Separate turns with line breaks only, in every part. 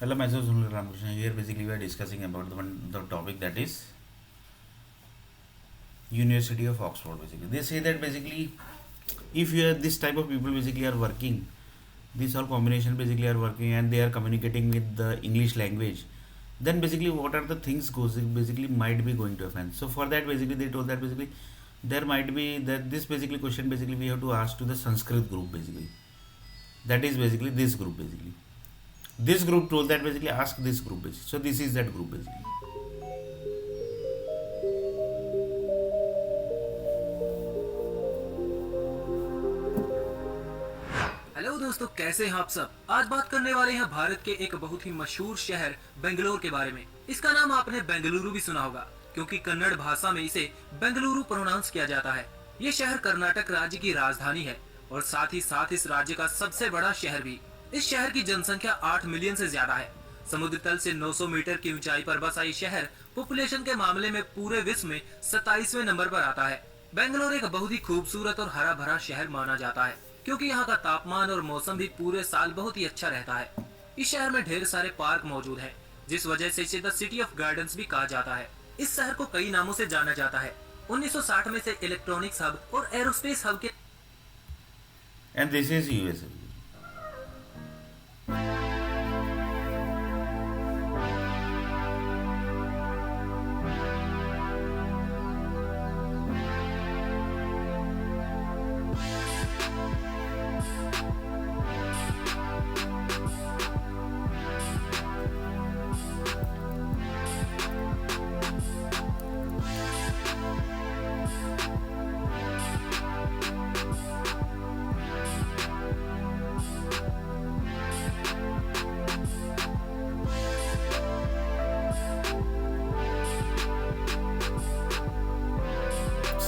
Hello, myself Sunil Ramakrishna. Here, basically, we are discussing about the topic that is University of Oxford. Basically, they say that basically, if you are this type of people basically are working, this all combination basically are working and they are communicating with the English language, then basically what are the things goes basically might be going to offend. So for that basically they told that basically there might be that this basically question basically we have to ask to the Sanskrit group basically. That is basically this group basically. This group told that basically ask this group basically. So this is that group basically.
Hello दोस्तों, कैसे हैं आप सब। आज बात करने वाले हैं भारत के एक बहुत ही मशहूर शहर बेंगलोर के बारे में। इसका नाम आपने बेंगलुरु भी सुना होगा, क्योंकि कन्नड़ भाषा में इसे बेंगलुरु प्रोनाउंस किया जाता है। ये शहर कर्नाटक राज्य की राजधानी है और साथ ही साथ इस राज्य का सबसे बड़ा शहर भी। इस शहर की जनसंख्या 8 मिलियन से ज्यादा है। समुद्र तल से 900 मीटर की ऊंचाई पर बसा ये शहर पॉपुलेशन के मामले में पूरे विश्व में 27वें नंबर पर आता है। बेंगलोर एक बहुत ही खूबसूरत और हरा भरा शहर माना जाता है, क्योंकि यहाँ का तापमान और मौसम भी पूरे साल बहुत ही अच्छा रहता है। इस शहर में ढेर सारे पार्क मौजूद हैं, जिस वजह से इसे द सिटी ऑफ गार्डन्स भी कहा जाता है। इस शहर को कई नामों से जाना जाता है। 1960 में से इलेक्ट्रॉनिक्स हब और एरोस्पेस हब के
And this is USA.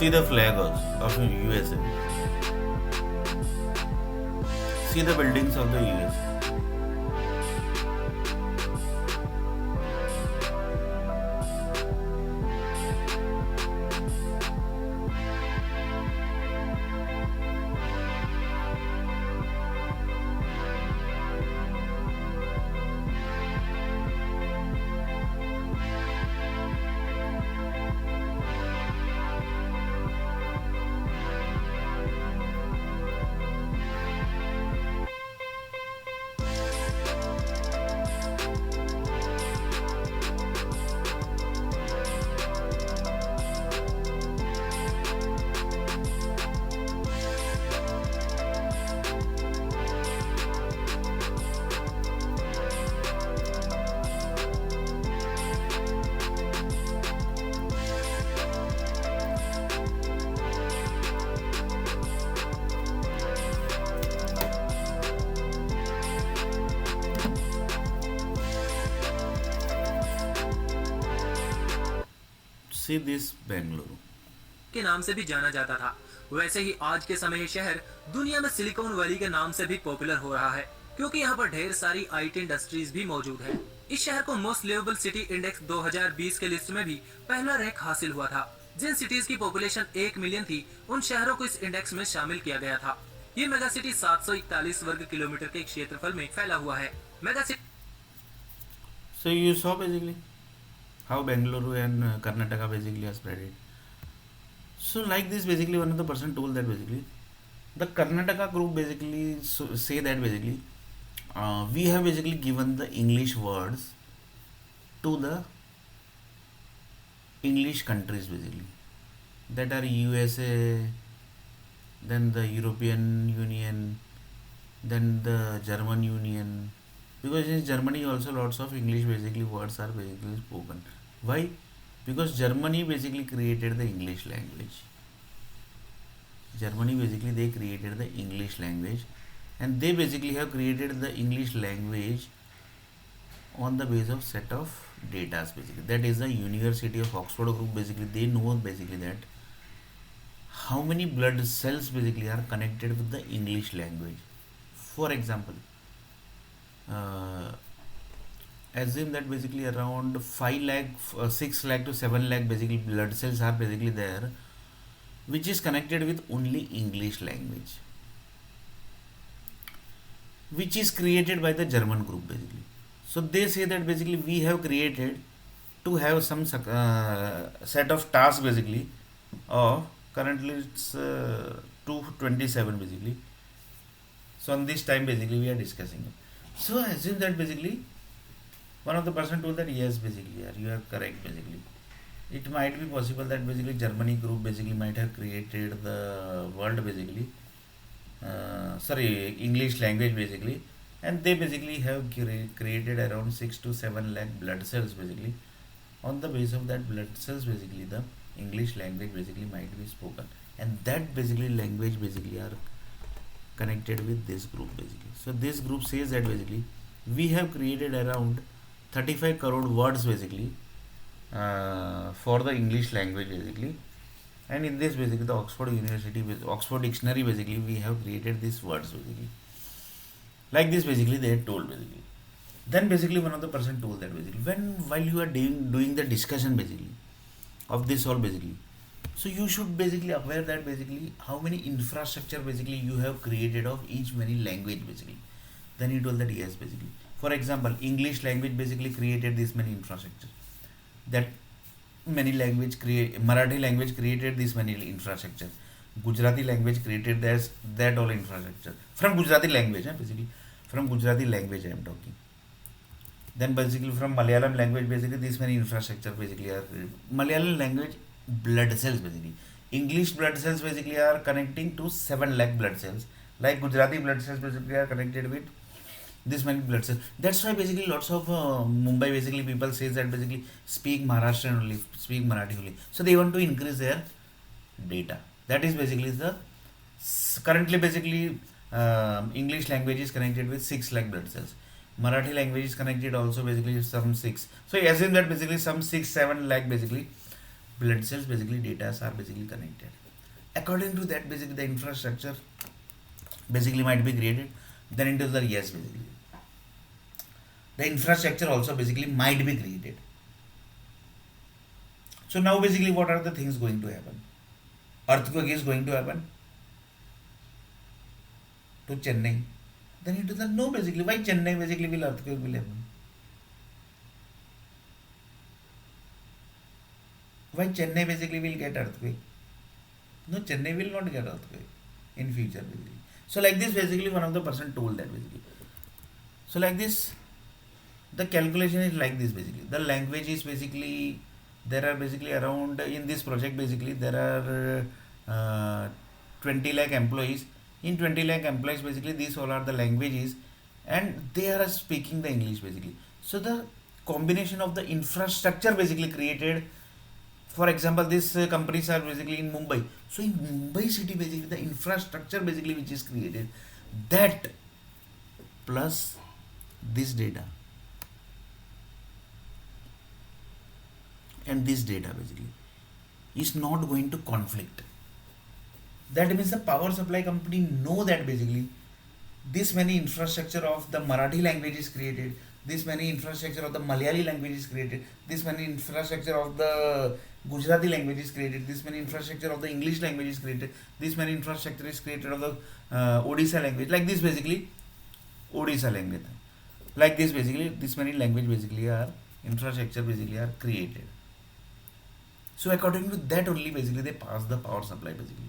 See the flag also of USA. See the buildings of the US. See this Bangalore.
के नाम से भी जाना जाता था। वैसे ही आज के समय ये शहर दुनिया में सिलिकॉन वैली के नाम से भी पॉपुलर हो रहा है, क्योंकि यहाँ पर ढेर सारी आईटी इंडस्ट्रीज भी मौजूद है। इस शहर को मोस्ट लिवेबल सिटी इंडेक्स 2020 के लिस्ट में भी पहला रैंक हासिल हुआ था। जिन सिटीज की पॉपुलेशन 1 मिलियन थी, उन शहरों को इस इंडेक्स में शामिल किया गया था। ये मेगा सिटी 741 वर्ग किलोमीटर के क्षेत्रफल में फैला हुआ है। Mega city
So you saw basically how Bangalore and Karnataka basically are spread it. So like this basically one of the person told that basically the Karnataka group basically say that basically we have basically given the English words to the English countries basically that are USA, then the European Union, then the German Union, because in Germany also lots of English basically words are basically spoken. Why? Because Germany basically created the English language. Germany basically they created the English language, and they basically have created the English language on the base of set of data basically. That is the University of Oxford group basically they know basically that how many blood cells basically are connected with the English language. For example, uh, assume that basically around 5 lakh 6 lakh to 7 lakh basically blood cells are basically there, which is connected with only English language, which is created by the German group basically. So they say that basically we have created to have some set of tasks basically of currently it's 227 basically. So on this time basically we are discussing it. So I assume that basically one of the person told that yes basically yeah, you are correct basically. It might be possible that basically Germany group basically might have created the world basically sorry English language basically, and they basically have created around 6 to 7 lakh blood cells basically. On the base of that blood cells basically the English language basically might be spoken, and that basically language basically are connected with this group basically. So this group says that basically we have created around 35 crore words basically for the English language basically, and in this basically the Oxford University with Oxford Dictionary basically we have created these words basically like this basically they had told basically. Then basically one of the person told that basically when while you are doing the discussion basically of this all basically, so you should basically aware that basically how many infrastructure basically you have created of each many language basically. Then he told that yes basically, for example English language basically created this many infrastructure, that many language create Marathi language created this many infrastructure, Gujarati language created that all infrastructure from Gujarati language basically, from Gujarati language I am talking. Then basically from Malayalam language basically this many infrastructure basically are Malayalam language blood cells basically. English blood cells basically are connecting to 7 lakh blood cells. Like Gujarati blood cells basically are connected with this many blood cells. That's why basically lots of Mumbai basically people says that basically speak Maharashtrian only, speak Marathi only. So they want to increase their data. That is basically the currently basically English language is connected with 6 lakh blood cells. Marathi language is connected also basically some 6. So I assume that basically some 6-7 lakh basically blood cells basically data are basically connected. According to that basically the infrastructure basically might be created. Then into the yes basically the infrastructure also basically might be created. So now basically what are the things going to happen? Earthquake is going to happen to Chennai. Then into the no basically why Chennai basically will earthquake will happen? Why Chennai basically will get earthquake? No, Chennai will not get earthquake in future basically. So like this basically one of the person told that basically. So like this the calculation is like this basically. The language is basically there are basically around in this project basically there are 20 lakh employees. In 20 lakh employees basically these all are the languages and they are speaking the English basically. So the combination of the infrastructure basically created, for example these companies are basically in Mumbai. So in Mumbai city basically the infrastructure basically which is created, that plus this data and this data basically is not going to conflict. That means the power supply company know that basically this many infrastructure of the Marathi language is created, this many infrastructure of the Malayali language is created, this many infrastructure of the Gujarati language is created, this many infrastructure of the English language is created, this many infrastructure is created of the Odisha language, like this basically Odisha language, like this basically this many language basically are infrastructure basically are created. So according to that only basically they pass the power supply basically.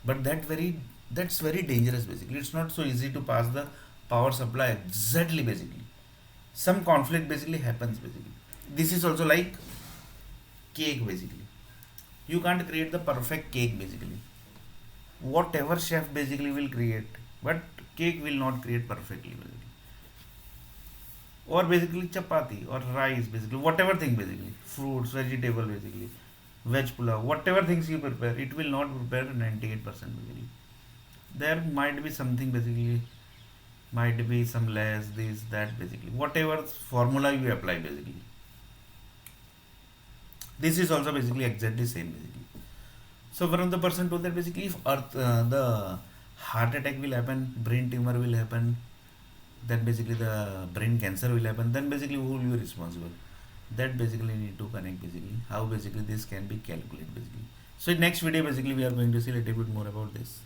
But that's very dangerous basically. It's not so easy to pass the power supply exactly basically. Some conflict basically happens basically. This is also like cake basically. You can't create the perfect cake basically. Whatever chef basically will create, but cake will not create perfectly basically. Or basically chapati or rice basically, whatever thing basically, fruits, vegetable basically, veg pulao, whatever things you prepare, it will not prepare 98% basically. There might be something basically, might be some less, this, that basically, whatever formula you apply basically. This is also basically exactly same basically. So one of the person told that basically if the heart attack will happen, brain tumor will happen, then basically the brain cancer will happen, then basically who will be responsible? That basically need to connect basically how basically this can be calculated basically. So in next video basically we are going to see a little bit more about this.